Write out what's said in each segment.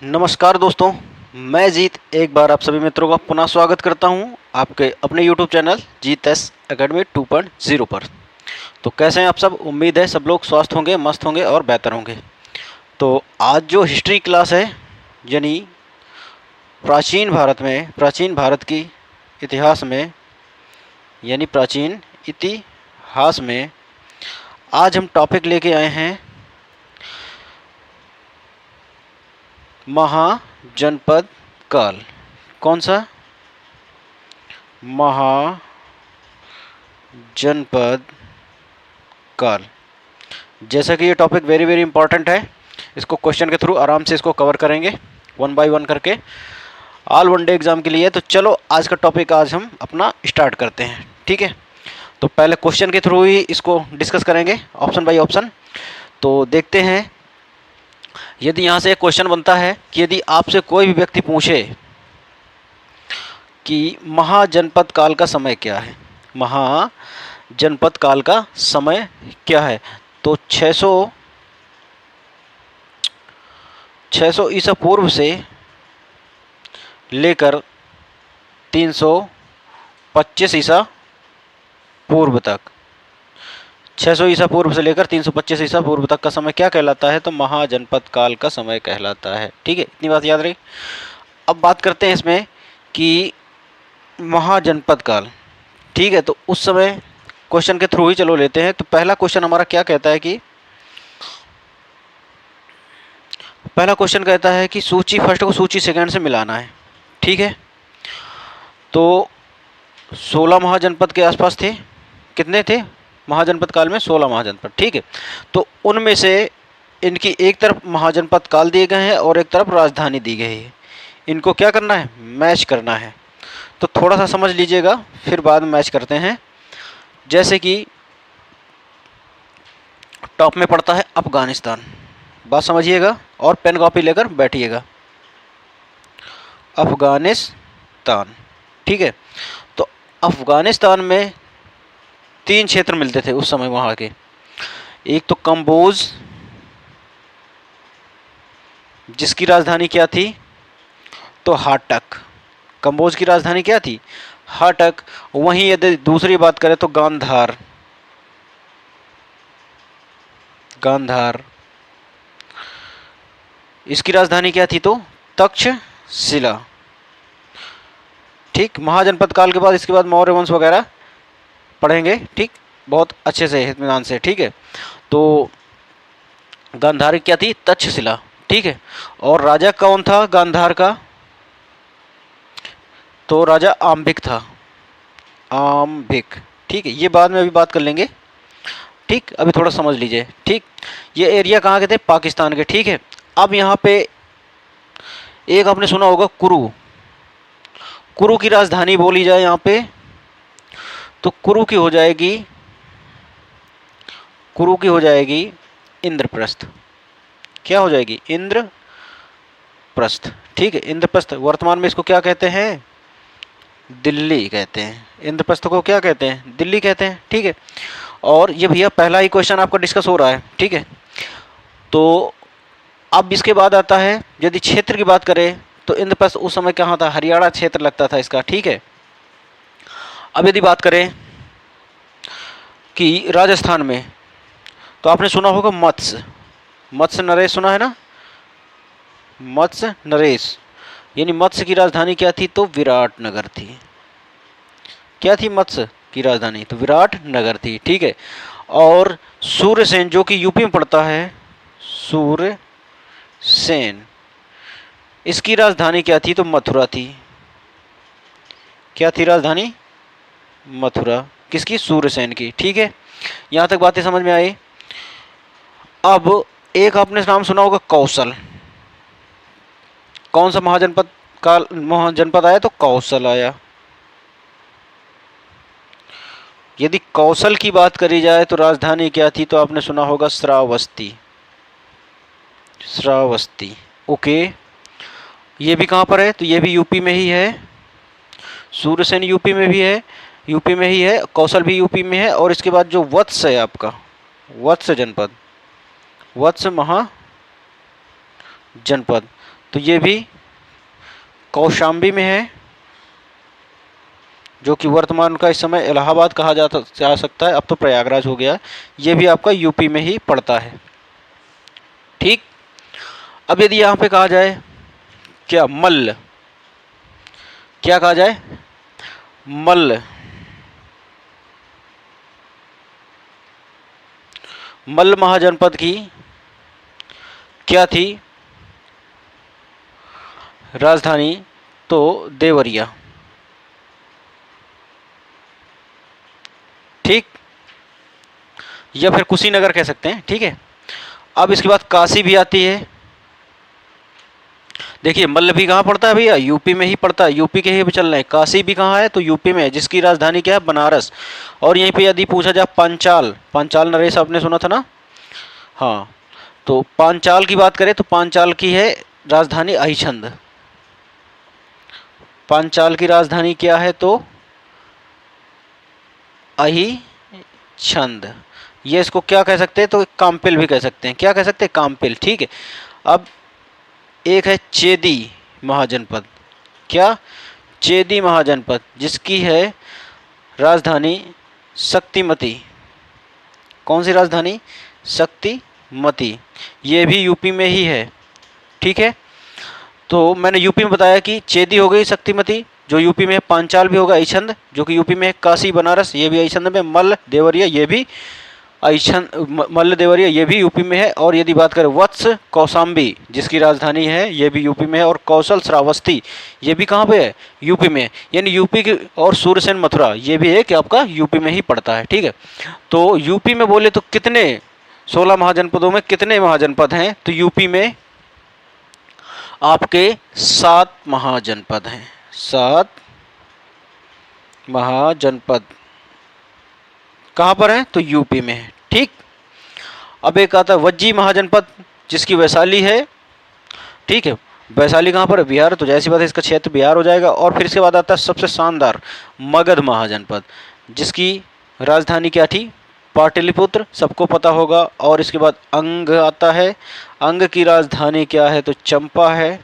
नमस्कार दोस्तों, मैं जीत एक बार आप सभी मित्रों का पुनः स्वागत करता हूं आपके अपने यूट्यूब चैनल जीत एस एकेडमी 2.0 पर। तो कैसे हैं आप सब? उम्मीद है सब लोग स्वस्थ होंगे, मस्त होंगे और बेहतर होंगे। तो आज जो हिस्ट्री क्लास है, यानी प्राचीन भारत की इतिहास में, यानी प्राचीन इतिहास में आज हम टॉपिक लेके आए हैं महाजनपद काल। कौन सा? महाजनपद काल। जैसा कि ये टॉपिक वेरी वेरी इंपॉर्टेंट है, इसको क्वेश्चन के थ्रू आराम से इसको कवर करेंगे वन बाय वन करके, ऑल वन डे एग्जाम के लिए। तो चलो आज का टॉपिक आज हम अपना स्टार्ट करते हैं, ठीक है। तो पहले क्वेश्चन के थ्रू ही इसको डिस्कस करेंगे, ऑप्शन बाय ऑप्शन। तो देखते हैं, यदि यहाँ से एक क्वेश्चन बनता है कि यदि आपसे कोई भी व्यक्ति पूछे कि महाजनपद काल का समय क्या है, महाजनपद काल का समय क्या है, तो 600 ईसा पूर्व से लेकर 325 ईसा पूर्व तक, 600 ईसा पूर्व से लेकर 325 ईसा पूर्व तक का समय क्या कहलाता है? तो महाजनपद काल का समय कहलाता है, ठीक है। इतनी बात याद रही। अब बात करते हैं इसमें कि महाजनपद काल, ठीक है। तो उस समय क्वेश्चन के थ्रू ही चलो लेते हैं। तो पहला क्वेश्चन हमारा क्या कहता है कि पहला क्वेश्चन कहता है कि सूची फर्स्ट को सूची सेकंड से मिलाना है, ठीक है। तो 16 महाजनपद के आसपास थे। कितने थे महाजनपद काल में? 16 महाजनपद, ठीक है। तो उनमें से इनकी एक तरफ महाजनपद काल दिए गए हैं और एक तरफ राजधानी दी गई है। इनको क्या करना है? मैच करना है। तो थोड़ा सा समझ लीजिएगा, फिर बाद में मैच करते हैं। जैसे कि टॉप में पड़ता है अफगानिस्तान, बात समझिएगा और पेन कॉपी लेकर बैठिएगा। अफगानिस्तान, ठीक है। तो अफगानिस्तान में 3 क्षेत्र मिलते थे उस समय वहाँ के। एक तो कंबोज, जिसकी राजधानी क्या थी? तो हाटक। कंबोज की राजधानी क्या थी? हाटक। वहीं यदि दूसरी बात करें तो गांधार, गांधार इसकी राजधानी क्या थी? तो तक्षशिला, ठीक। महाजनपद काल के बाद इसके बाद मौर्य वंश वगैरह पढ़ेंगे, ठीक, बहुत अच्छे से, इत्मीनान से, ठीक है। तो गांधार क्या थी? तक्षशिला, ठीक है। और राजा कौन था गांधार का? तो राजा आम्भिक था, आम्भिक, ठीक है। ये बाद में अभी बात कर लेंगे, ठीक। अभी थोड़ा समझ लीजिए, ठीक। ये एरिया कहाँ के थे? पाकिस्तान के, ठीक है। अब यहाँ पे एक आपने सुना होगा कुरु। कुरु की राजधानी बोली जाए यहाँ पे तो कुरु की हो जाएगी इंद्रप्रस्थ। क्या हो जाएगी? इंद्रप्रस्थ, ठीक है। इंद्रप्रस्थ वर्तमान में इसको क्या कहते हैं? दिल्ली कहते हैं। इंद्रप्रस्थ को क्या कहते हैं? दिल्ली कहते हैं, ठीक है। और ये भैया पहला ही क्वेश्चन आपका डिस्कस हो रहा है, ठीक है। तो अब इसके बाद आता है, यदि क्षेत्र की बात करें तो इंद्रप्रस्थ उस समय कहाँ था? हरियाणा क्षेत्र लगता था इसका, ठीक है। अब यदि बात करें कि राजस्थान में, तो आपने सुना होगा मत्स्य, मत्स्य नरेश सुना है ना? मत्स्य नरेश, यानी मत्स्य की राजधानी क्या थी? तो विराटनगर थी। क्या थी मत्स्य की राजधानी? तो विराटनगर थी, ठीक है। और सूर्यसेन, जो कि यूपी में पड़ता है, सूर्यसेन, इसकी राजधानी क्या थी? तो मथुरा थी। क्या थी राजधानी? मथुरा। किसकी? सूर्यसेन की, ठीक है। यहां तक बातें समझ में आई। अब एक आपने नाम सुना होगा कौशल। कौन सा महाजनपद आया? तो कौशल आया। यदि कौशल की बात करी जाए तो राजधानी क्या थी? तो आपने सुना होगा श्रावस्ती, श्रावस्ती, ओके। ये भी कहाँ पर है? तो ये भी यूपी में ही है। सूर्यसेन यूपी में भी है, यूपी में ही है। कौशल भी यूपी में है। और इसके बाद जो वत्स है आपका, वत्स जनपद, वत्स जनपद, तो ये भी कौशाम्बी में है, जो कि वर्तमान का इस समय इलाहाबाद कहा जा सकता है, अब तो प्रयागराज हो गया। ये भी आपका यूपी में ही पड़ता है। ठीक, अब यदि यहाँ पे कहा जाए क्या मल्ल, क्या कहा जाए, मल्ल, मल्ल महाजनपद की क्या थी राजधानी, तो देवरिया। ठीक, या फिर कुशीनगर कह सकते हैं। ठीक है, अब इसके बाद काशी भी आती है। देखिए मल्ल भी कहाँ पड़ता है भैया, यूपी में ही पड़ता है, यूपी के ही भी चल रहे हैं। काशी भी कहाँ है, तो यूपी में है, जिसकी राजधानी क्या है, बनारस। और यहीं पे यदि पूछा जाए पांचाल, पांचाल नरेश आपने सुना था ना, हाँ, तो पांचाल की बात करें तो पांचाल की है राजधानी अहिछंद। पांचाल की राजधानी क्या है, तो अहिछंद। ये इसको क्या कह सकते हैं, तो काम्पिल भी कह सकते हैं। क्या कह सकते हैं, काम्पिल। ठीक है, अब एक है चेदी महाजनपद। क्या, चेदी महाजनपद, जिसकी है राजधानी शक्तिमती। कौन सी राजधानी, शक्तिमती। ये भी यूपी में ही है। ठीक है, तो मैंने यूपी में बताया कि चेदी हो गई शक्तिमती, जो यूपी में है। पांचाल भी होगा अहिछंद, जो कि यूपी में है। काशी बनारस, ये भी अहिछंद में। मल्ल देवरिया, ये भी अहिछंद, मल्ल देवरिया ये भी यूपी में है। और यदि बात करें वत्स कौशाम्बी, जिसकी राजधानी है, ये भी यूपी में है। और कौशल श्रावस्ती, ये भी कहाँ पे है, यूपी में। यानी यूपी की, और सूरसेन मथुरा, ये भी है कि आपका यूपी में ही पड़ता है। ठीक है, तो यूपी में बोले तो कितने, 16 महाजनपदों में कितने महाजनपद हैं, तो यूपी में आपके 7 महाजनपद हैं। 7 महाजनपद कहाँ पर है, तो यूपी में है। ठीक, अब एक आता है वज्जी महाजनपद, जिसकी वैशाली है। ठीक है, वैशाली कहाँ पर है, बिहार, तो जैसी बात है इसका क्षेत्र बिहार हो जाएगा। और फिर इसके बाद आता है सबसे शानदार मगध महाजनपद, जिसकी राजधानी क्या थी, पाटलिपुत्र, सबको पता होगा। और इसके बाद अंग आता है, अंग की राजधानी क्या है, तो चंपा है,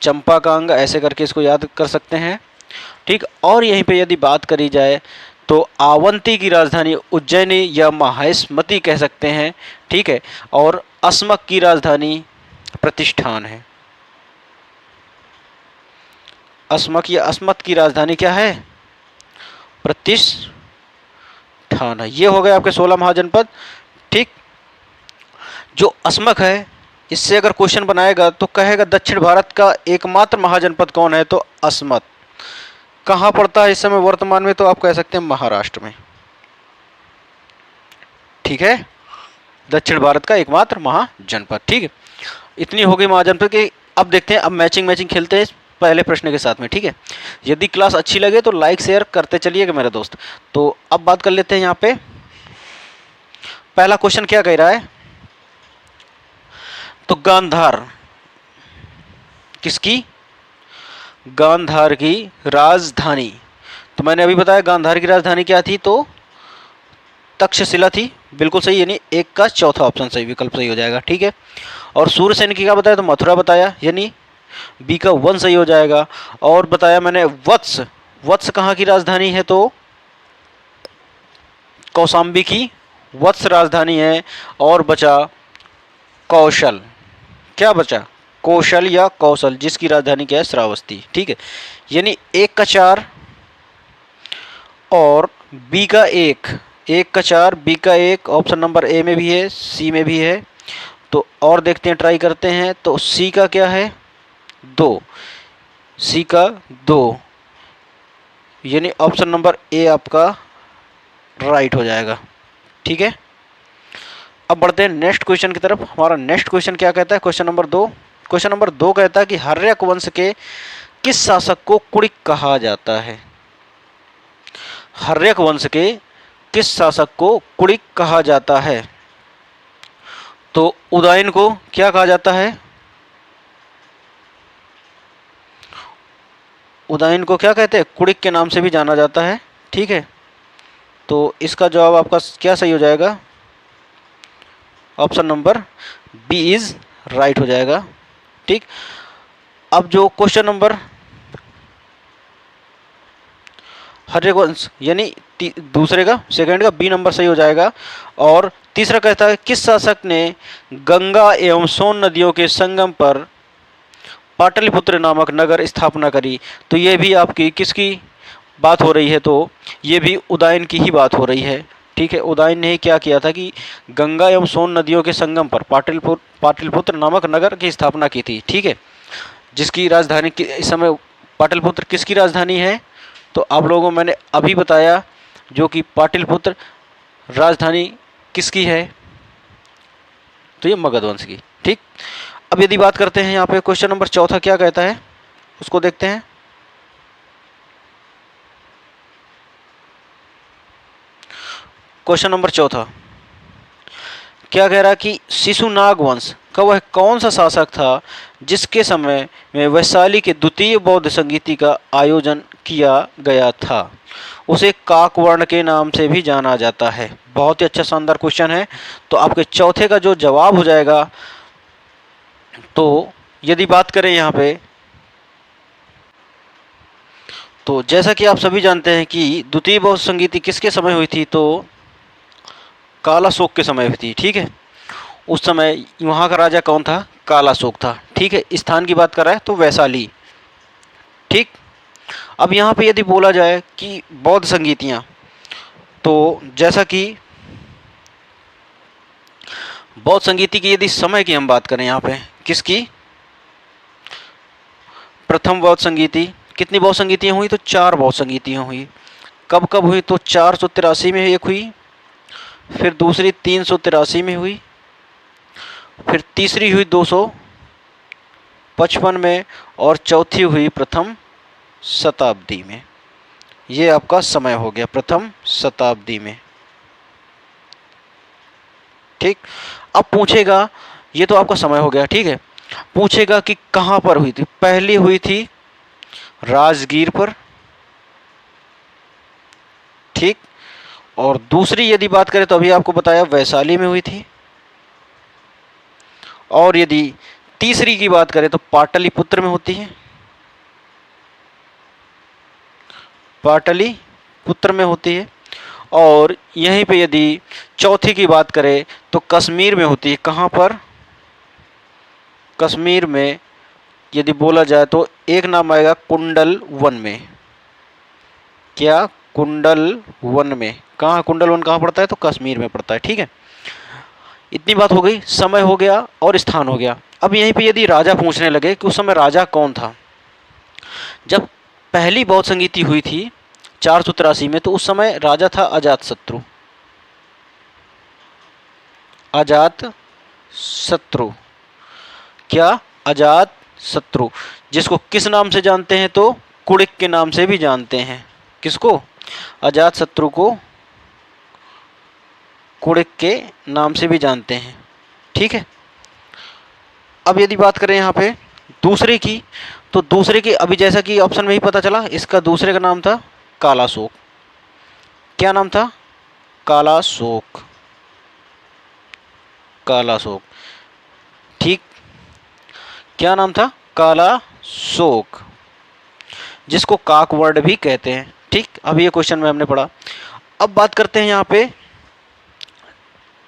चंपा का अंग, ऐसे करके इसको याद कर सकते हैं। ठीक, और यहीं पे यदि बात करी जाए तो आवंती की राजधानी उज्जैनी या माहेश्मती कह सकते हैं। ठीक है, और अस्मक की राजधानी प्रतिष्ठान है। अस्मक या अस्मत की राजधानी क्या है, प्रतिष्ठान है। ये हो गए आपके 16 महाजनपद। ठीक, जो अस्मक है, इससे अगर क्वेश्चन बनाएगा तो कहेगा दक्षिण भारत का एकमात्र महाजनपद कौन है, तो अस्मत। कहाँ पड़ता है इस समय वर्तमान में, तो आप कह सकते हैं महाराष्ट्र में। ठीक है, दक्षिण भारत का एकमात्र महाजनपद। ठीक है, इतनी हो गई महाजनपद की। अब देखते हैं, अब मैचिंग खेलते हैं पहले प्रश्न के साथ में। ठीक है, यदि क्लास अच्छी लगे तो लाइक शेयर करते चलिएगा मेरे दोस्त। तो अब बात कर लेते हैं यहाँ पे, पहला क्वेश्चन क्या कह रहा है, तो गांधार किसकी, गांधार की राजधानी, तो मैंने अभी बताया गांधार की राजधानी क्या थी, तो तक्षशिला थी। बिल्कुल सही, यानी एक का चौथा ऑप्शन सही, विकल्प सही हो जाएगा। ठीक है, और सूर्यसेन की क्या बताया, तो मथुरा बताया, यानी बी का 1 सही हो जाएगा। और बताया मैंने वत्स, वत्स कहाँ की राजधानी है, तो कौशाम्बी की वत्स राजधानी है। और बचा कौशल, क्या बचा, कौशल या कौशल, जिसकी राजधानी क्या है, श्रावस्ती। ठीक है, यानी 1 का 4 और बी का 1, 1 का 4 बी का 1, ऑप्शन नंबर ए में भी है, सी में भी है। तो और देखते हैं, ट्राई करते हैं, तो सी का क्या है, 2, सी का 2, यानी ऑप्शन नंबर ए आपका राइट हो जाएगा। ठीक है, अब बढ़ते हैं नेक्स्ट क्वेश्चन की तरफ। हमारा नेक्स्ट क्वेश्चन क्या कहता है, क्वेश्चन नंबर 2। क्वेश्चन नंबर 2 कहता है कि हर्यक वंश के किस शासक को कुड़िक कहा जाता है। हर्यक वंश के किस शासक को कुड़िक कहा जाता है, तो उदयन को क्या कहा जाता है, उदयन को क्या कहते हैं, कुड़िक के नाम से भी जाना जाता है। ठीक है, तो इसका जवाब आपका क्या सही हो जाएगा, option number B is right हो जाएगा। ठीक, अब जो क्वेश्चन नंबर हरिवंश यानी दूसरे का सेकंड का बी नंबर सही हो जाएगा। और तीसरा कहता है किस शासक ने गंगा एवं सोन नदियों के संगम पर पाटलिपुत्र नामक नगर स्थापना करी। तो ये भी आपकी किसकी बात हो रही है, तो ये भी उदयन की ही बात हो रही है। ठीक है, उदयन ने क्या किया था कि गंगा एवं सोन नदियों के संगम पर पाटलिपुत्र नामक नगर की स्थापना की थी। ठीक है, जिसकी राजधानी इस समय पाटलिपुत्र किसकी राजधानी है, तो आप लोगों को मैंने अभी बताया जो कि पाटलिपुत्र राजधानी किसकी है, तो ये मगध वंश की। ठीक, अब यदि बात करते हैं यहाँ पे क्वेश्चन नंबर चौथा क्या कहता है उसको देखते हैं। क्वेश्चन नंबर चौथा क्या कह रहा है कि शिशुनाग वंश का वह कौन सा शासक था जिसके समय में वैशाली के द्वितीय बौद्ध संगीति का आयोजन किया गया था। उसे काकवर्ण के नाम से भी जाना जाता है। बहुत ही अच्छा शानदार क्वेश्चन है। तो आपके चौथे का जो जवाब हो जाएगा, तो यदि बात करें यहाँ पे, तो जैसा कि आप सभी जानते हैं कि द्वितीय बौद्ध संगीति किसके समय हुई थी, तो कालाशोक के समय हुई थी। ठीक है, उस समय वहाँ का राजा कौन था, कालाशोक था। ठीक है, स्थान की बात कर रहा है तो वैशाली। ठीक, अब यहाँ पे यदि बोला जाए कि बौद्ध संगीतियाँ, तो जैसा कि बौद्ध संगीति की यदि समय की हम बात करें यहाँ पे किसकी, प्रथम बौद्ध संगीति, कितनी बौद्ध संगीतियाँ हुई, तो 4 बौद्ध संगीतियाँ हुई। कब कब हुई, तो 483 में एक हुई, फिर दूसरी 383 में हुई, फिर तीसरी हुई 255 में, और चौथी हुई प्रथम शताब्दी में। ये आपका समय हो गया प्रथम शताब्दी में। ठीक, अब पूछेगा, ये तो आपका समय हो गया। ठीक है, पूछेगा कि कहाँ पर हुई थी। पहली हुई थी राजगीर पर। ठीक, और दूसरी यदि बात करें तो अभी आपको बताया वैशाली में हुई थी। और यदि तीसरी की बात करें तो पाटलिपुत्र में होती है, पाटलिपुत्र में होती है। और यहीं पे यदि चौथी की बात करें तो कश्मीर में होती है। कहाँ पर, कश्मीर में यदि बोला जाए तो एक नाम आएगा कुंडल वन में। क्या, कुंडल वन में। कहाँ कुंडल वन कहाँ पड़ता है, तो कश्मीर में पड़ता है। ठीक है, इतनी बात हो गई, समय हो गया और स्थान हो गया। अब यहीं पे यदि राजा पूछने लगे कि उस समय राजा कौन था, जब पहली बौद्ध संगीति हुई थी 483 में, तो उस समय राजा था अजातशत्रु। अजातशत्रु, क्या, अजातशत्रु, जिसको किस नाम से जानते हैं, तो कुड़िक के नाम से भी जानते हैं। किसको, अजातशत्रु को कुड़िक के नाम से भी जानते हैं। ठीक है, अब यदि बात करें यहाँ पे दूसरे की, तो दूसरे की अभी जैसा कि ऑप्शन में ही पता चला, इसका दूसरे का नाम था कालाशोक। क्या नाम था, कालाशोक, कालाशोक। ठीक, क्या नाम था, कालाशोक, जिसको काकवर्ण भी कहते हैं। ठीक, अभी ये क्वेश्चन में हमने पढ़ा। अब बात करते हैं यहाँ पे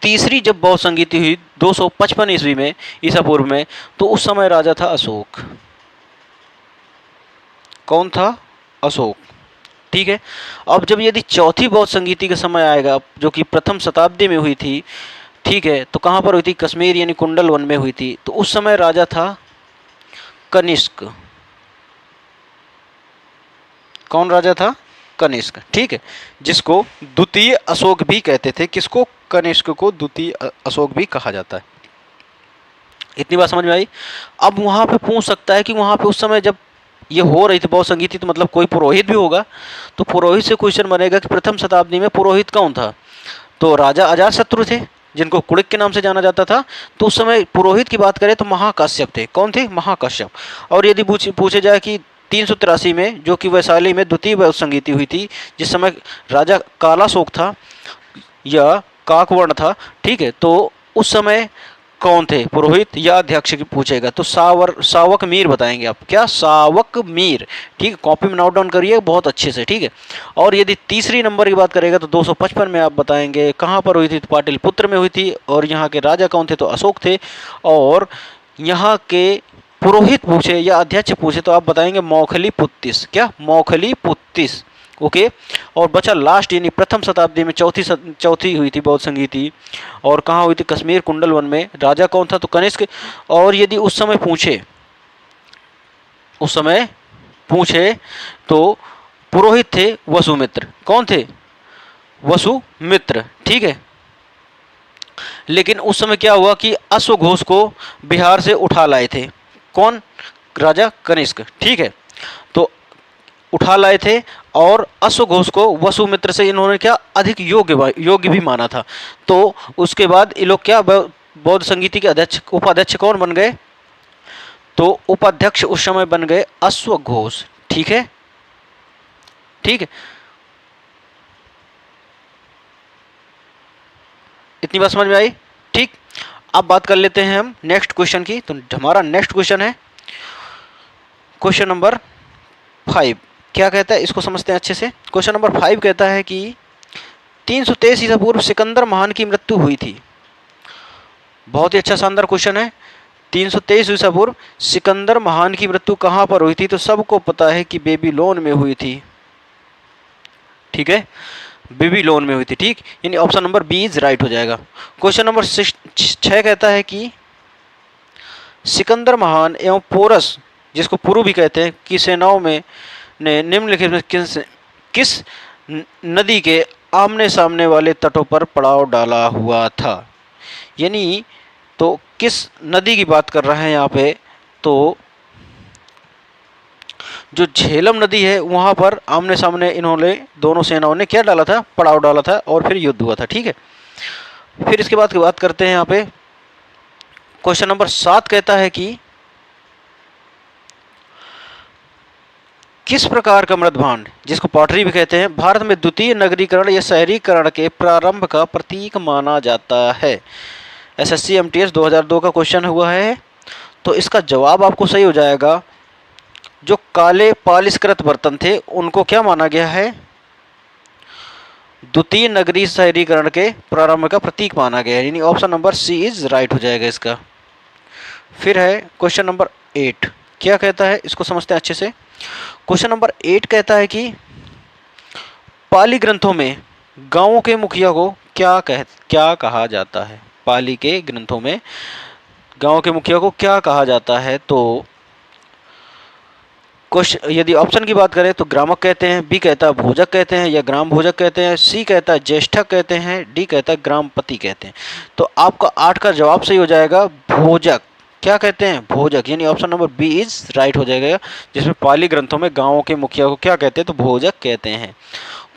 तीसरी जब बौद्ध संगीति हुई 255 ईस्वी में, ईसा पूर्व में, तो उस समय राजा था अशोक। कौन था, अशोक। ठीक है, अब जब यदि चौथी बौद्ध संगीति का समय आएगा जो कि प्रथम शताब्दी में हुई थी, ठीक है, तो कहाँ पर हुई थी, कश्मीर यानी कुंडल वन में हुई थी। तो उस समय राजा था कनिष्क। कौन राजा था, कनिष्क। ठीक है, जिसको द्वितीय अशोक भी कहते थे। किसको, कनिष्क को द्वितीय अशोक भी कहा जाता है। इतनी बात समझ में आई। अब वहाँ पे पूछ सकता है कि वहाँ पे उस समय जब ये हो रही थी बौद्ध संगीति, तो मतलब कोई पुरोहित भी होगा, तो पुरोहित से क्वेश्चन बनेगा कि प्रथम शताब्दी में पुरोहित कौन था। तो राजा अजातशत्रु थे, जिनको कुड़िक के नाम से जाना जाता था। तो उस समय पुरोहित की बात करें तो महाकाश्यप थे। कौन थे, महाकाश्यप। और यदि पूछे जाए कि 383 में, जो कि वैशाली में द्वितीय बौद्ध संगीति हुई थी, जिस समय राजा कालाशोक था या काकवर्ण था, ठीक है, तो उस समय कौन थे, पुरोहित या अध्यक्ष की पूछेगा तो सावक मीर बताएंगे आप। क्या, सावक मीर। ठीक है, कॉपी में नोट डाउन करिए बहुत अच्छे से। ठीक है, और यदि तीसरी नंबर की बात करेगा तो 255 में आप बताएंगे कहाँ पर हुई थी, तो पाटिल पुत्र में हुई थी। और यहाँ के राजा कौन थे, तो अशोक थे। और यहाँ के पुरोहित पूछे या अध्यक्ष पूछे तो आप बताएंगे मौखली पुत्तिस। क्या, मौखली पुत्तिस। ओके, और बचा लास्ट, यानी प्रथम शताब्दी में चौथी हुई थी बौद्ध संगीति। और कहाँ हुई थी, कश्मीर कुंडल वन में। राजा कौन था, तो कनिष्क। और यदि उस समय पूछे तो पुरोहित थे वसुमित्र। कौन थे, वसुमित्र। ठीक है, लेकिन उस समय क्या हुआ कि अश्वघोष को बिहार से उठा लाए थे। कौन, राजा कनिष्क। ठीक है, तो उठा लाए थे और अश्वघोष को वसुमित्र से इन्होंने क्या अधिक योग्य भी माना था। तो उसके बाद ये लोग क्या बौद्ध संगीति के अध्यक्ष उपाध्यक्ष कौन बन गए, तो उपाध्यक्ष उस समय बन गए अश्वघोष। ठीक है, ठीक है, इतनी बात समझ में आई। ठीक, अब बात कर लेते हैं हम नेक्स्ट क्वेश्चन की। तो हमारा नेक्स्ट क्वेश्चन है क्वेश्चन नंबर 5। क्या कहता है, इसको समझते हैं अच्छे से। क्वेश्चन नंबर 5 कहता है कि 323 ईसा पूर्व सिकंदर महान की मृत्यु हुई थी। बहुत ही अच्छा शानदार क्वेश्चन है। 323 ईसा पूर्व सिकंदर महान की मृत्यु कहाँ पर हुई थी, तो सबको पता है कि बेबीलोन में हुई थी। ठीक है, बेबीलोन में हुई थी। ठीक, यानी option number B is right हो जाएगा। क्वेश्चन नंबर 6 कहता है कि सिकंदर महान एवं पोरस, जिसको पुरु भी कहते हैं, की सेनाओं में ने निम्नलिखित में किस नदी के आमने सामने वाले तटों पर पड़ाव डाला हुआ था। यानी तो किस नदी की बात कर रहे हैं यहाँ पे, तो जो झेलम नदी है वहाँ पर आमने सामने इन्होंने दोनों सेनाओं ने क्या डाला था, पड़ाव डाला था और फिर युद्ध हुआ था। ठीक है, फिर इसके बाद की बात करते हैं यहाँ पे। क्वेश्चन नंबर 7 कहता है कि किस प्रकार का मृदभांड, जिसको पॉटरी भी कहते हैं, भारत में द्वितीय नगरीकरण या शहरीकरण के प्रारंभ का प्रतीक माना जाता है। एसएससी एमटीएस 2002 का क्वेश्चन हुआ है। तो इसका जवाब आपको सही हो जाएगा, जो काले पालिशकृत बर्तन थे उनको क्या माना गया है, द्वितीय नगरीय शहरीकरण के प्रारंभ का प्रतीक माना गया है। यानी option number C is right हो जाएगा इसका। फिर है क्वेश्चन नंबर 8। क्या कहता है, इसको समझते हैं अच्छे से। क्वेश्चन नंबर 8 कहता है कि पाली ग्रंथों में गांवों के मुखिया को क्या कहा जाता है। पाली के ग्रंथों में गांव के मुखिया को क्या कहा जाता है, तो यदि ऑप्शन की बात करें तो ग्रामक कहते हैं, बी कहता है भोजक कहते हैं या ग्राम भोजक कहते हैं, सी कहता है ज्येष्ठक कहते हैं, डी कहता है ग्रामपति कहते हैं। तो आपका 8 का जवाब सही हो जाएगा भोजक। क्या कहते हैं, भोजक। यानी option number B is right हो जाएगा, जिसमें पाली ग्रंथों में गांवों के मुखिया को क्या कहते हैं, तो भोजक कहते हैं।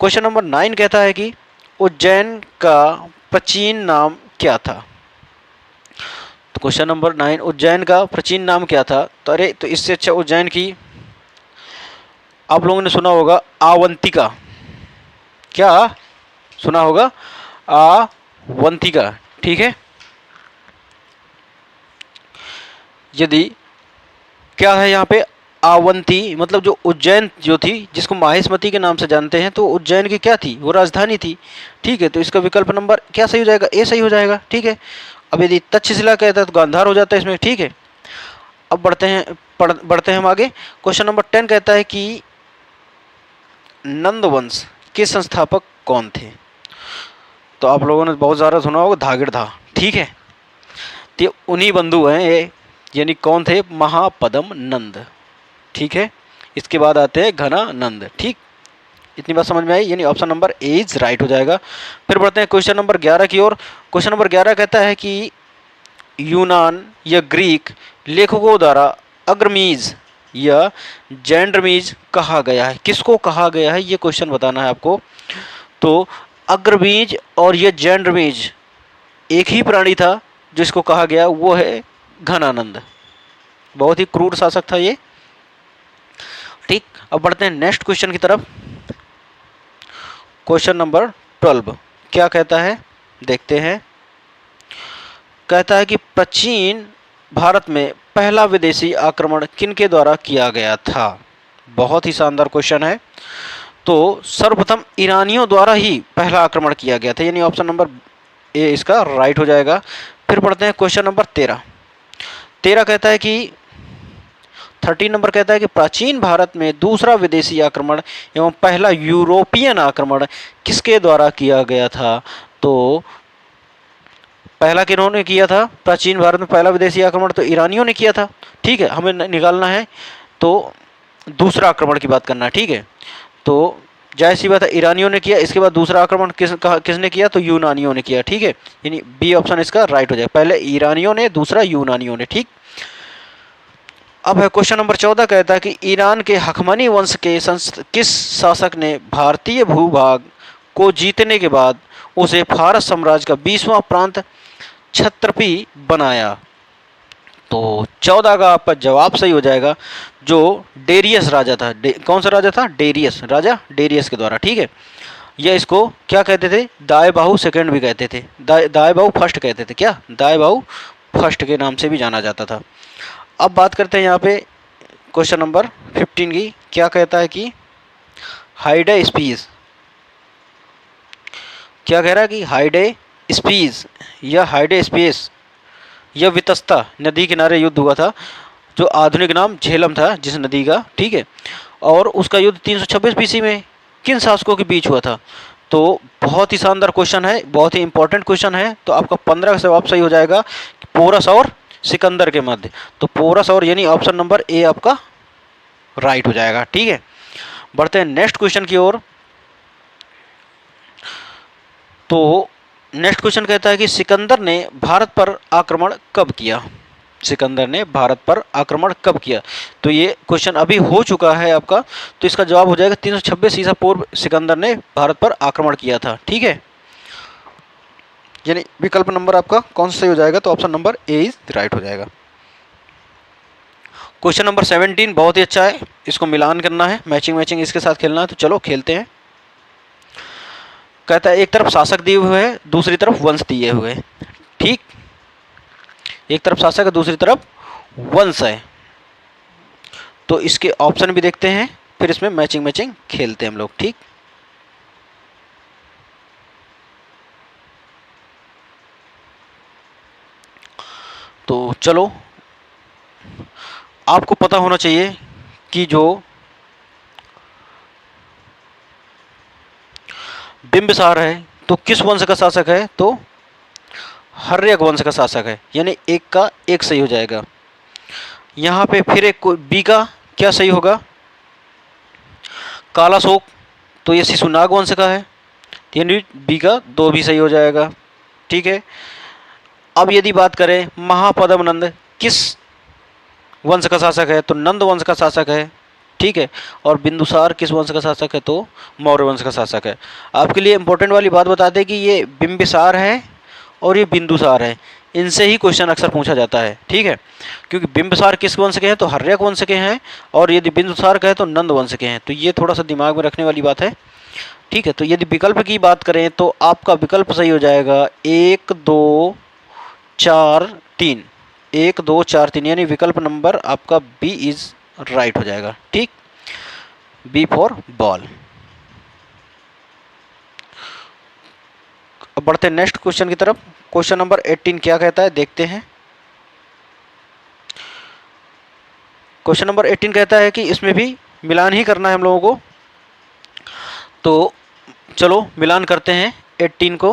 क्वेश्चन नंबर 9 कहता है कि उज्जैन का प्राचीन नाम क्या था। तो क्वेश्चन नंबर 9, उज्जैन का प्राचीन नाम क्या था। तो अरे, तो इससे अच्छा उज्जैन की आप लोगों ने सुना होगा आवंतिका। क्या सुना होगा, आवंतिका। ठीक है, यदि क्या है यहाँ पे आवंती, मतलब जो उज्जैन जो थी, जिसको माहेश्मती के नाम से जानते हैं, तो उज्जैन की क्या थी, वो राजधानी थी। ठीक है, तो इसका विकल्प नंबर क्या सही हो जाएगा, ए सही हो जाएगा। ठीक है, अब यदि तक्षशिला कहता है तो गांधार हो जाता है इसमें। ठीक है, अब बढ़ते हैं हम आगे। क्वेश्चन नंबर 10 कहता है कि नंद वंश के संस्थापक कौन थे। तो आप लोगों ने बहुत ज़्यादा सुना होगा धागिड़धा। ठीक है, तो उन्हीं बंधु हैं ये, यानी कौन थे, महापदम नंद। ठीक है, इसके बाद आते हैं घनानंद। ठीक, इतनी बात समझ में आई, यानी option number A is right हो जाएगा। फिर बढ़ते हैं क्वेश्चन नंबर 11 की ओर। क्वेश्चन नंबर 11 कहता है कि यूनान या ग्रीक लेखकों द्वारा अग्रमीज या जैंड्रमीज कहा गया है। किसको कहा गया है, ये क्वेश्चन बताना है आपको। तो अग्रमीज और ये जैंड्रमीज एक ही प्राणी था जिसको कहा गया, वो है घनानंद। बहुत ही क्रूर शासक था ये। ठीक, अब बढ़ते हैं नेक्स्ट क्वेश्चन की तरफ। क्वेश्चन नंबर 12 क्या कहता है, देखते हैं। कहता है कि प्राचीन भारत में पहला विदेशी आक्रमण किनके द्वारा किया गया था। बहुत ही शानदार क्वेश्चन है। तो सर्वप्रथम ईरानियों द्वारा ही पहला आक्रमण किया गया था, यानी ऑप्शन नंबर ए इसका राइट हो जाएगा। फिर पढ़ते हैं क्वेश्चन नंबर 13। 13 कहता है कि 13 नंबर कहता है कि प्राचीन भारत में दूसरा विदेशी आक्रमण एवं पहला यूरोपियन आक्रमण किसके द्वारा किया गया था। तो पहला किन्होंने किया था, प्राचीन भारत में पहला विदेशी आक्रमण तो ईरानियों ने किया था। ठीक है, हमें निकालना है तो दूसरा आक्रमण की बात करना है। ठीक है, तो जाहिर सी बात है ईरानियों ने किया, इसके बाद दूसरा आक्रमण किसने किया, तो यूनानियों ने किया। ठीक है, यानी बी ऑप्शन इसका राइट हो जाएगा, पहले ईरानियों ने, दूसरा यूनानियों ने। ठीक, अब है क्वेश्चन नंबर 14 कहता है कि ईरान के हखमनी वंश के किस शासक ने भारतीय भूभाग को जीतने के बाद उसे फारस साम्राज्य का 20वां प्रांत छत्रपी बनाया। तो 14 का आपका जवाब सही हो जाएगा, जो डेरियस राजा था। कौन सा राजा था, डेरियस, राजा डेरियस के द्वारा। ठीक है, यह इसको क्या कहते थे, दाए बाहु सेकंड भी कहते थे, दाए बाहु फर्स्ट कहते थे, क्या दाए बाहु फर्स्ट के नाम से भी जाना जाता था। अब बात करते हैं यहाँ पे क्वेश्चन नंबर 15 की। क्या कहता है कि हाइडे स्पीस, क्या कह रहा है कि हाइडे स्पीस या हाइडे स्पेस या वितस्ता नदी किनारे युद्ध हुआ था, जो आधुनिक नाम झेलम था जिस नदी का। ठीक है, और उसका युद्ध 326 बीसी में किन शासकों के बीच हुआ था। तो बहुत ही शानदार क्वेश्चन है, बहुत ही इंपॉर्टेंट क्वेश्चन है। तो आपका 15 का जवाब सही हो जाएगा, पोरस और सिकंदर के मध्य। तो पोरस और, यानी ऑप्शन नंबर ए आपका राइट हो जाएगा। ठीक है, बढ़ते हैं नेक्स्ट क्वेश्चन की ओर। तो नेक्स्ट क्वेश्चन कहता है कि सिकंदर ने भारत पर आक्रमण कब किया। सिकंदर ने भारत पर आक्रमण कब किया। तो ये क्वेश्चन अभी हो चुका है आपका, तो इसका जवाब हो जाएगा 326 ईसा पूर्व सिकंदर ने भारत पर आक्रमण किया था। ठीक है, यानी विकल्प नंबर आपका कौन सा सही हो जाएगा, तो option number A is right हो जाएगा। क्वेश्चन नंबर 17 बहुत ही अच्छा है, इसको मिलान करना है, मैचिंग इसके साथ खेलना है। तो चलो खेलते हैं। कहता है एक तरफ शासक दिए हुए है, दूसरी तरफ वंश दिए हुए है। ठीक, एक तरफ शासक है, दूसरी तरफ वंश है। तो इसके ऑप्शन भी देखते हैं, फिर इसमें मैचिंग खेलते हैं हम लोग। ठीक, तो चलो, आपको पता होना चाहिए कि जो बिंबिसार है तो किस वंश का शासक है, तो हर्यक वंश का शासक है, यानी एक का एक सही हो जाएगा। यहाँ पे फिर एक बी का क्या सही होगा, कालाशोक, तो ये शिशुनाग वंश का है, यानी बी का 2 भी सही हो जाएगा। ठीक है, अब यदि बात करें महापद्मनंद किस वंश का शासक है, तो नंद वंश का शासक है। ठीक है, और बिंदुसार किस वंश का शासक है, तो मौर्य वंश का शासक है। आपके लिए इंपॉर्टेंट वाली बात बता दें कि ये बिंबिसार है और ये बिंदुसार है, इनसे ही क्वेश्चन अक्सर पूछा जाता है। ठीक है, क्योंकि बिंबिसार किस वंश के हैं, तो हर्यक वंश के हैं, और यदि बिंदुसार का है तो नंद वंश के हैं। तो ये थोड़ा सा दिमाग में रखने वाली बात है। ठीक है, तो यदि विकल्प की बात करें तो आपका विकल्प सही हो जाएगा 1 2 4 3, 1 2 4 3, यानी विकल्प नंबर आपका बी इज राइट हो जाएगा। ठीक, बी फॉर बॉल। अब बढ़ते हैं नेक्स्ट क्वेश्चन की तरफ। क्वेश्चन नंबर 18 क्या कहता है, देखते हैं। क्वेश्चन नंबर 18 कहता है कि इसमें भी मिलान ही करना है हम लोगों को। तो चलो मिलान करते हैं 18 को।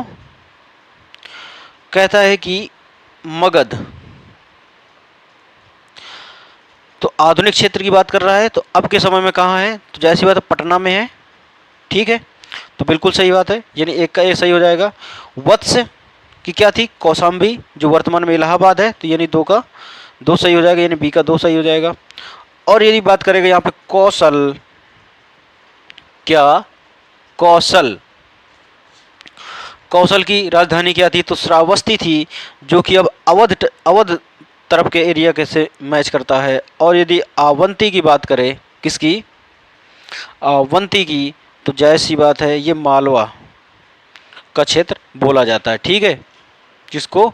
कहता है कि मगध, तो आधुनिक क्षेत्र की बात कर रहा है, तो अब के समय में कहाँ है, तो जैसी बात है पटना में है। ठीक है, तो बिल्कुल सही बात है, यानी एक का एक सही हो जाएगा। वत्स की क्या थी, कौशाम्बी, जो वर्तमान में इलाहाबाद है, तो यानी 2 का 2 सही हो जाएगा, यानी बी का 2 सही हो जाएगा। और यदि बात करेंगे यहाँ पे कौशल, क्या कौशल, कौशल की राजधानी क्या थी, तो श्रावस्ती थी, जो कि अब अवध तरफ के एरिया के से मैच करता है। और यदि आवंती की बात करें, किसकी, आवंती की, तो जायज़ सी बात है ये मालवा का क्षेत्र बोला जाता है। ठीक है, जिसको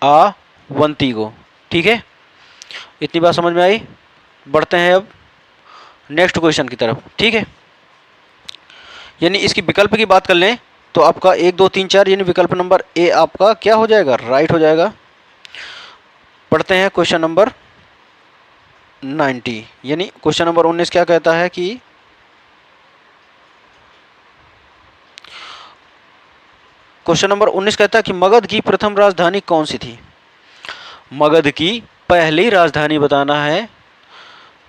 अवंती को। ठीक है, इतनी बात समझ में आई। बढ़ते हैं अब नेक्स्ट क्वेश्चन की तरफ। ठीक है, यानी इसकी विकल्प की बात कर लें तो आपका 1 2 3 4 यानी विकल्प नंबर ए आपका क्या हो जाएगा, राइट हो जाएगा। पढ़ते हैं क्वेश्चन नंबर 90, यानी क्वेश्चन नंबर 19 क्या कहता है कि क्वेश्चन नंबर 19 कहता है कि मगध की प्रथम राजधानी कौन सी थी। मगध की पहली राजधानी बताना है।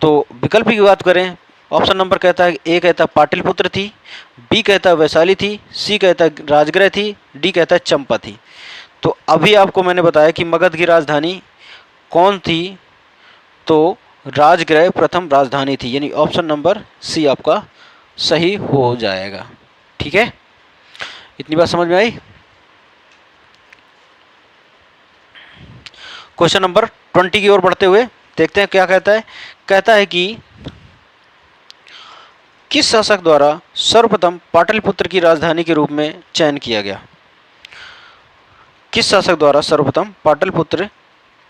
तो विकल्प की बात करें, ऑप्शन नंबर कहता है ए कहता है पाटलिपुत्र थी, बी कहता है वैशाली थी, सी कहता है राजगृह थी, डी कहता है चंपा थी। तो अभी आपको मैंने बताया कि मगध की राजधानी कौन थी, तो राजगृह प्रथम राजधानी थी, यानी ऑप्शन नंबर सी आपका सही हो जाएगा। ठीक है, इतनी बात समझ में आई। क्वेश्चन नंबर 20 की ओर बढ़ते हुए देखते हैं क्या कहता है। कहता है कि किस शासक द्वारा सर्वप्रथम पाटलिपुत्र की राजधानी के रूप में चयन किया गया। किस शासक द्वारा सर्वप्रथम पाटलिपुत्र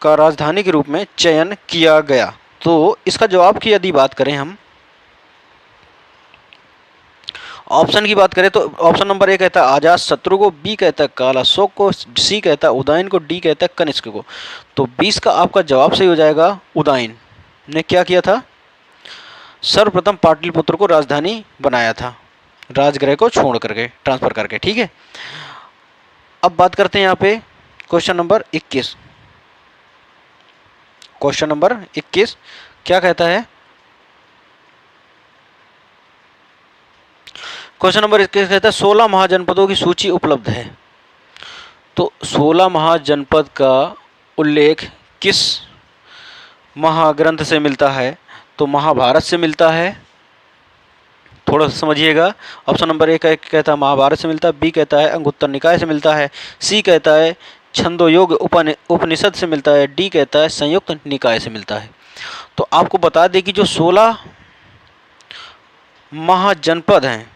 का राजधानी के रूप में चयन किया गया। तो इसका जवाब की यदि बात करें हम, ऑप्शन की बात करें तो ऑप्शन नंबर ए कहता है अजात शत्रु को, बी कहता है कालाशोक को, सी कहता है उदयन को, डी कहता है कनिष्क को। तो 20 का आपका जवाब सही हो जाएगा। उदयन ने क्या किया था, सर्वप्रथम पाटलिपुत्र को राजधानी बनाया था, राजगृह को छोड़ करके, ट्रांसफर करके। ठीक है, अब बात करते हैं यहाँ पे क्वेश्चन नंबर 21। क्वेश्चन नंबर 21 क्या कहता है। क्वेश्चन नंबर 21 कहता है 16 महाजनपदों की सूची उपलब्ध है। तो 16 महाजनपद का उल्लेख किस महाग्रंथ से मिलता है, तो महाभारत से मिलता है। थोड़ा सा समझिएगा। ऑप्शन नंबर ए कहता है महाभारत से मिलता है, बी कहता है अंगुत्तर निकाय से मिलता है, सी कहता है छंदोयोग उपनिषद से मिलता है, डी कहता है संयुक्त निकाय से मिलता है। तो आपको बता दें कि जो 16 महाजनपद हैं,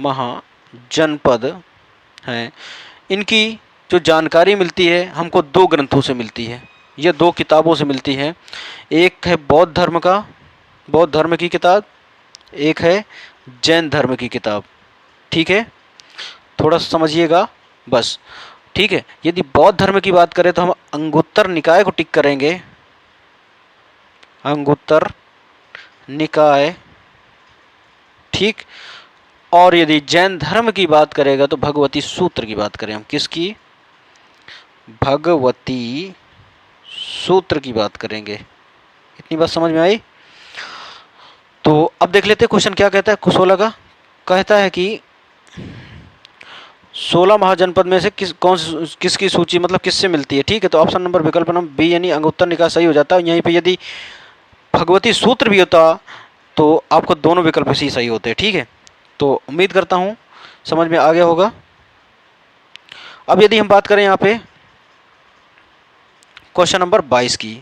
महाजनपद हैं, इनकी जो जानकारी मिलती है हमको 2 ग्रंथों से मिलती है, ये 2 किताबों से मिलती है। एक है बौद्ध धर्म की किताब, एक है जैन धर्म की किताब। ठीक है, थोड़ा सा समझिएगा बस। ठीक है, यदि बौद्ध धर्म की बात करें तो हम अंगुत्तर निकाय को टिक करेंगे, अंगुत्तर निकाय। ठीक, और यदि जैन धर्म की बात करेगा तो भगवती सूत्र की बात करें हम, किसकी, भगवती सूत्र की बात करेंगे। इतनी बात समझ में आई। तो अब देख लेते हैं क्वेश्चन क्या कहता है। 16 का कहता है कि 16 महाजनपद में से किसकी सूची मतलब किससे मिलती है। ठीक है, तो ऑप्शन नंबर विकल्प नंबर बी यानी अंगुत्तर निकाय सही हो जाता है। यहीं पे यदि भगवती सूत्र भी होता तो आपको दोनों विकल्प ही सही होते। ठीक है, तो उम्मीद करता हूँ समझ में आ गया होगा। अब यदि हम बात करें यहाँ पे क्वेश्चन नंबर 22 की,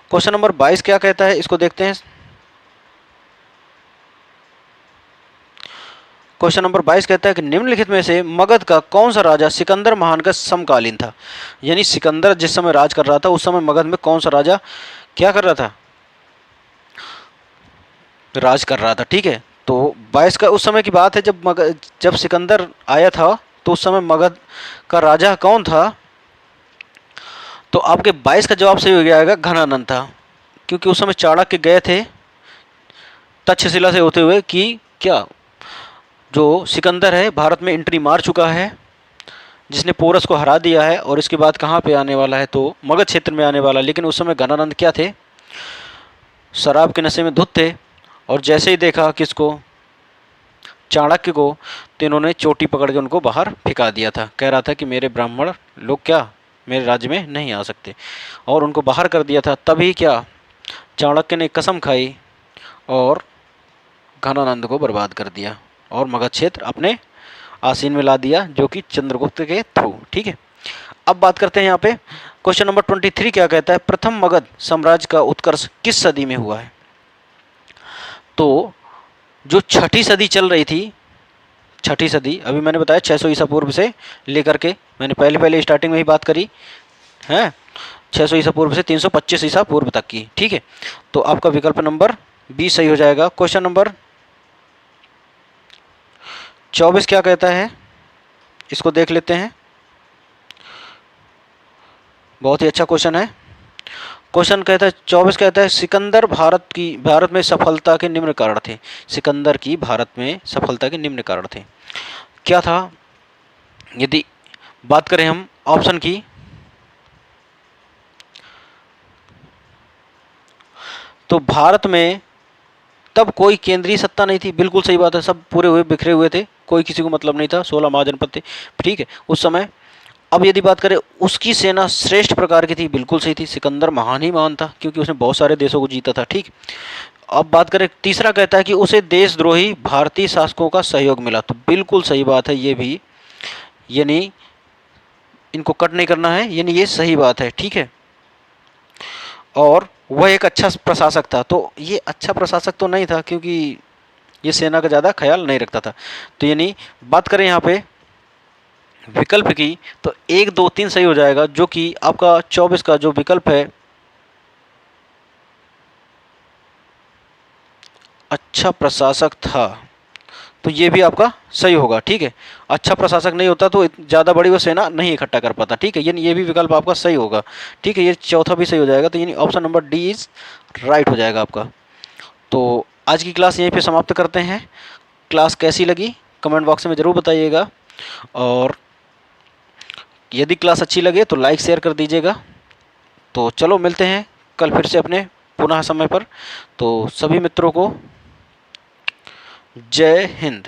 क्वेश्चन नंबर 22 क्या कहता है इसको देखते हैं। क्वेश्चन नंबर 22 कहता है कि निम्नलिखित में से मगध का कौन सा राजा सिकंदर महान का समकालीन था। यानी सिकंदर जिस समय राज कर रहा था उस समय मगध में कौन सा राजा क्या कर रहा था, राज कर रहा था। ठीक है, तो 22 का उस समय की बात है जब सिकंदर आया था, तो उस समय मगध का राजा कौन था। तो आपके 22 का जवाब सही हो जाएगा, घनानंद था। क्योंकि उस समय चाणक्य गए थे तक्षशिला से होते हुए कि क्या जो सिकंदर है भारत में एंट्री मार चुका है, जिसने पोरस को हरा दिया है, और इसके बाद कहाँ पे आने वाला है, तो मगध क्षेत्र में आने वाला। लेकिन उस समय घनानंद क्या थे, शराब के नशे में धुत थे, और जैसे ही देखा किसको, चाणक्य को, तो इन्होंने चोटी पकड़ के उनको बाहर फेंका दिया था। कह रहा था कि मेरे ब्राह्मण लोग क्या मेरे राज्य में नहीं आ सकते, और उनको बाहर कर दिया था। तभी क्या चाणक्य ने कसम खाई और घनानंद को बर्बाद कर दिया और मगध क्षेत्र अपने आसीन में ला दिया, जो कि चंद्रगुप्त के थ्रू। ठीक है, अब बात करते हैं यहाँ पे क्वेश्चन नंबर 23 क्या कहता है, प्रथम मगध साम्राज्य का उत्कर्ष किस सदी में हुआ है। तो जो 6ठी सदी चल रही थी, छठी सदी, अभी मैंने बताया 600 ईसा पूर्व से लेकर के, मैंने पहले स्टार्टिंग में ही बात करी है, 600 ईसा पूर्व से 325 ईसा पूर्व तक की। ठीक है, तो आपका विकल्प नंबर 20 सही हो जाएगा। क्वेश्चन नंबर 24 क्या कहता है, इसको देख लेते हैं। बहुत ही अच्छा क्वेश्चन है। क्वेश्चन कहता है 24 कहता है सिकंदर भारत में सफलता के निम्न कारण थे। सिकंदर की भारत में सफलता के निम्न कारण थे, क्या था? यदि बात करें हम ऑप्शन की, तो भारत में तब कोई केंद्रीय सत्ता नहीं थी। बिल्कुल सही बात है, सब पूरे हुए बिखरे हुए थे, कोई किसी को मतलब नहीं था, 16 महाजनपद थे। ठीक है, उस समय। अब यदि बात करें उसकी सेना श्रेष्ठ प्रकार की थी, बिल्कुल सही थी, सिकंदर महान ही महान था क्योंकि उसने बहुत सारे देशों को जीता था। ठीक, अब बात करें तीसरा कहता है कि उसे देशद्रोही भारतीय शासकों का सहयोग मिला, तो बिल्कुल सही बात है ये भी, यानी इनको कट नहीं करना है, यानी ये सही बात है। ठीक है, और वह एक अच्छा प्रशासक था, तो ये अच्छा प्रशासक तो नहीं था क्योंकि ये सेना का ज़्यादा ख्याल नहीं रखता था। तो यानी बात करें यहाँ पे विकल्प की, तो 1 2 3 सही हो जाएगा, जो कि आपका 24 का जो विकल्प है, अच्छा प्रशासक था, तो ये भी आपका सही होगा। ठीक है, अच्छा प्रशासक नहीं होता तो ज़्यादा बड़ी वो सेना नहीं इकट्ठा कर पाता। ठीक है, यानी ये भी विकल्प आपका सही होगा। ठीक है, ये चौथा भी सही हो जाएगा, तो यानी option number D is right हो जाएगा आपका। तो आज की क्लास यहीं पे समाप्त करते हैं। क्लास कैसी लगी कमेंट बॉक्स में ज़रूर बताइएगा, और यदि क्लास अच्छी लगे तो लाइक शेयर कर दीजिएगा। तो चलो मिलते हैं कल फिर से अपने पुनः समय पर। तो सभी मित्रों को जय हिंद।